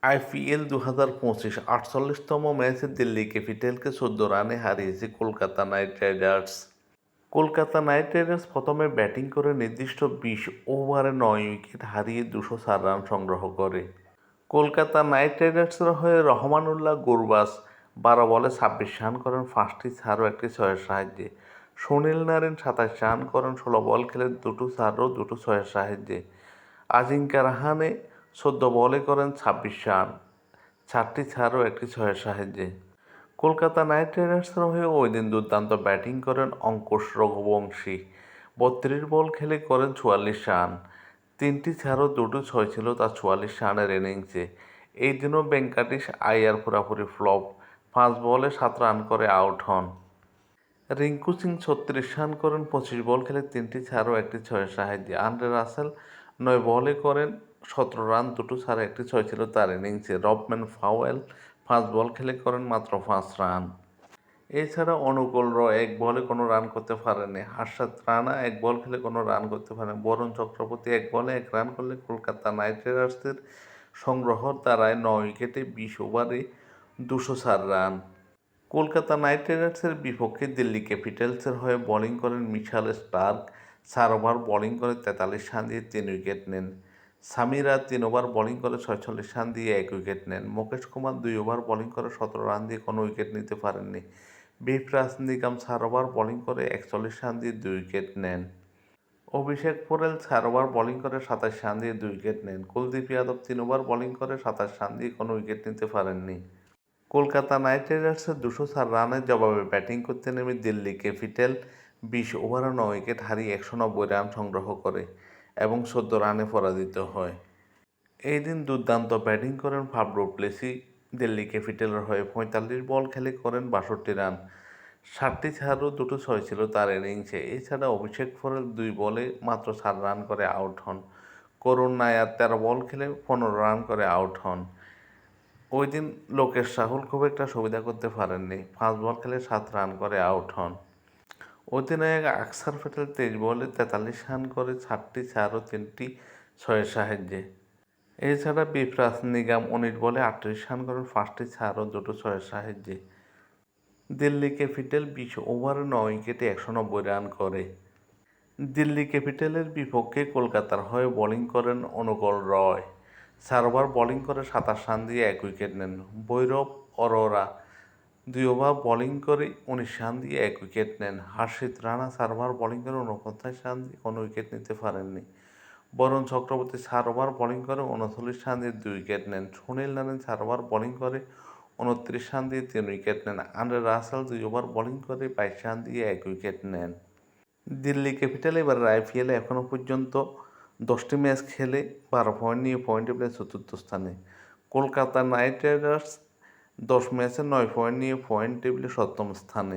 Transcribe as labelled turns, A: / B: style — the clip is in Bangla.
A: আইপিএল ২০২৫ ৪৮তম ম্যাচে দিল্লি ক্যাপিটালকে ১৪ রানে হারিয়েছে Kolkata night Riders. Kolkata night Riders প্রথমে ব্যাটিং করে নির্দিষ্ট ২০ ওভারে ৯ উইকেট হারিয়ে ২০৪ রান সংগ্রহ করে। কলকাতা নাইট রাইডার্সের হয়ে রহমানুল্লাহ গুরবাজ ১২ বলে ২৬ রান করেন ৫টি চার ও ১টি ছয়ের সাহায্যে। সুনীল নারিন ২৭ রান করেন ১৬ বল খেলে ২টো চার ও ২টো ছয়ের সাহায্যে। আজিঙ্কা রাহানে ১৪ বলে করেন ২৬ রান, ৪টি চার ও ১টি ছয়ের সাহায্যে। কলকাতা নাইট রাইডার্সের হয়ে ওই দিন দুর্দান্ত ব্যাটিং করেন অঙ্কুশ রঘুবংশী। ৩২ বল খেলে করেন ৪৪ রান, ৩টি চার ও ২টো ছয় ছিল তার ৪৪ রানের ইনিংসে। এই দিনও ভেঙ্কাটেশ আইয়ার পুরোপুরি ফ্লপ, ৫ বলে ৭ রান করে আউট হন। রিঙ্কু সিং ৩৬ রান করেন ২৫ বল খেলে ৩টি চার ও ১টি ছয়ের সাহায্যে। আন্দ্রে রাসেল ৯ বলে করেন ১৭ রান, ২টো চার ১টি ছয় ছিল তার ইনিংসে। রবম্যান পাওয়েল ৫ বল খেলে করেন মাত্র ৫ রান। এছাড়া অনুকূল রয় ১ বলে কোনো রান করতে পারেননি। হর্ষদ রানা ১ বল খেলে কোনো রান করতে পারেন। বরুণ চক্রবর্তী ১ বলে ১ রান করলে কলকাতা নাইট রাইডার্সের সংগ্রহ দাঁড়ায় ৯ উইকেটে ২০ ওভারে ২০৪ রান। কলকাতা নাইট রাইডার্সের বিপক্ষে দিল্লি ক্যাপিটালসের হয়ে বোলিং করেন মিচেল স্টার্ক। ৪ ওভার বোলিং করে ৪৩ রান দিয়ে ৩ উইকেট নেন। সামিরা ৩ ওভার বোলিং করে ৪৬ রান দিয়ে ১ উইকেট নেন। মুকেশ কুমার ২ ওভার বোলিং করে ১৭ রান দিয়ে কোনো উইকেট নিতে পারেননি। ভিভরাজ নিগম ৪ ওভার বোলিং করে ৪১ রান দিয়ে ২ উইকেট নেন। অভিষেক পোরেল ৪ ওভার বোলিং করে ২৭ রান দিয়ে ২ উইকেট নেন। কুলদীপ যাদব ৩ ওভার বোলিং করে ২৭ রান দিয়ে কোনো উইকেট নিতে পারেননি। কলকাতা নাইট রাইডার্সের ২০৪ রানের জবাবে ব্যাটিং করতে নেমে দিল্লি ক্যাপিটাল ২০ ওভারে ৯ উইকেট হারিয়ে ১৯০ রান সংগ্রহ করে এবং ১৪ রানে পরাজিত হয়। এই দিন দুর্দান্ত ব্যাটিং করেন ফাফ ডু প্লেসি দিল্লি ক্যাপিটালের হয়ে। ৪৫ বল খেলে করেন ৬২ রান, ৭টি চার ও ২টো ছয় ছিল তার ইনিংসে। এছাড়া অভিষেক পোরেল ২ বলে মাত্র ৪ রান করে আউট হন। করুণ নায়ার ১৩ বল খেলে ১৫ রান করে আউট হন। ওই দিন লোকেশ রাহুল খুব একটা সুবিধা করতে পারেননি। ৫ বল খেলে ৭ রান করে আউট হন। অধিনায়ক আকসার প্যাটেল ২৩ বলে ৪৩ রান করে ৪টি চার ও ৩টি ছয়ের সাহায্যে। এছাড়া ভিভরাজ নিগম ১৯ বলে ৩৮ রান করেন ৫টি চার ও ২টো ছয়ের সাহায্যে। দিল্লি ক্যাপিটাল ২০ ওভারে ৯ উইকেটে ১৯০ রান করে। দিল্লি ক্যাপিটালের বিপক্ষে কলকাতার হয়ে বোলিং করেন অনুকূল রয়। ৪ ওভার বোলিং করে ২৭ রান দিয়ে ১ উইকেট নেন। ভৈরব অরোরা ২ ওভার বোলিং করে ১৯ রান দিয়ে ১ উইকেট নেন। হর্ষিত রানা ৪ ওভার বোলিং করে ৪৯ রান দিয়ে কোনো উইকেট নিতে পারেননি। বরুণ চক্রবর্তী ৪ ওভার বোলিং করে ৩৯ রান দিয়ে ২ উইকেট নেন। সুনীল নারিন ৪ ওভার বোলিং করে ২৯ রান দিয়ে ৩ উইকেট নেন। আন্দ্রে রাসেল ২ ওভার বোলিং করে ২২ রান দিয়ে ১ উইকেট নেন। দিল্লি ক্যাপিটাল এবারের আইপিএলে এখনও পর্যন্ত ১০টি ম্যাচ খেলে ১২ পয়েন্ট নিয়ে পয়েন্ট টেবিলে চতুর্থ স্থানে। কলকাতা নাইট রাইডার্স ১০ ম্যাচে ৯ পয়েন্ট নিয়ে পয়েন্ট টেবিলে ৭ম স্থানে।